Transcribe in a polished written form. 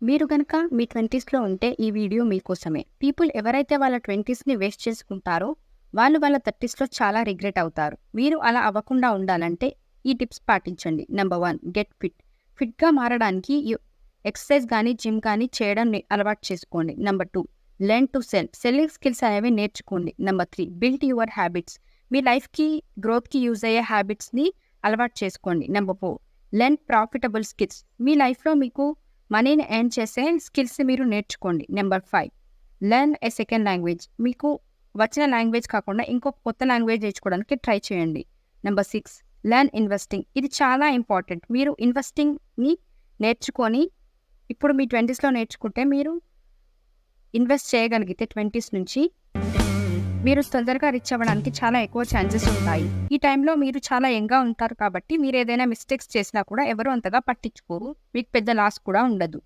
మీరు గనక మీ 20స్‌లో ఉంటే ఈ వీడియో మీకోసమే. పీపుల్ ఎవరైతే వాళ్ళ 20స్‌ని వేస్ట్ చేసుకుంటారో, వాళ్ళు వాళ్ళ 30స్‌లో చాలా రిగ్రెట్ అవుతారు. మీరు అలా అవ్వకుండా ఉండాలంటే ఈ టిప్స్ పాటించండి. Number 1 get fit. ఫిట్‌గా మారడానికి ఎక్సర్సైజ్ గానీ, జిమ్ కానీ చేయడం అలవాటు చేసుకోండి. Number 2 learn to sell. Selling skills అనేవి నేర్చుకోండి. Number 3 build your habits. మీ లైఫ్‌కి, గ్రోత్‌కి యూజ్ అయ్యే హ్యాబిట్స్‌ని అలవాటు చేసుకోండి. Number 4 learn profitable skills. మీ లైఫ్‌లో మీకు మనీని ఎర్న్ చేసే స్కిల్స్ మీరు నేర్చుకోండి. Number 5 learn a second language. మీకు వచ్చిన లాంగ్వేజ్ కాకుండా ఇంకొక కొత్త లాంగ్వేజ్ నేర్చుకోవడానికి ట్రై చేయండి. Number 6 learn investing. ఇది చాలా ఇంపార్టెంట్. మీరు ఇన్వెస్టింగ్‌ని నేర్చుకొని ఇప్పుడు మీ 20స్‌లో నేర్చుకుంటే మీరు ఇన్వెస్ట్ చేయగలిగితే 20స్ నుంచి మీరు తొందరగా రిచ్ అవ్వడానికి చాలా ఎక్కువ ఛాన్సెస్ ఉంటాయి. ఈ టైంలో మీరు చాలా యంగ్‌గా ఉంటారు కాబట్టి మీరు ఏదైనా మిస్టేక్స్ చేసినా కూడా ఎవరు అంతగా పట్టించుకోరు. మీకు పెద్ద లాస్ కూడా ఉండదు.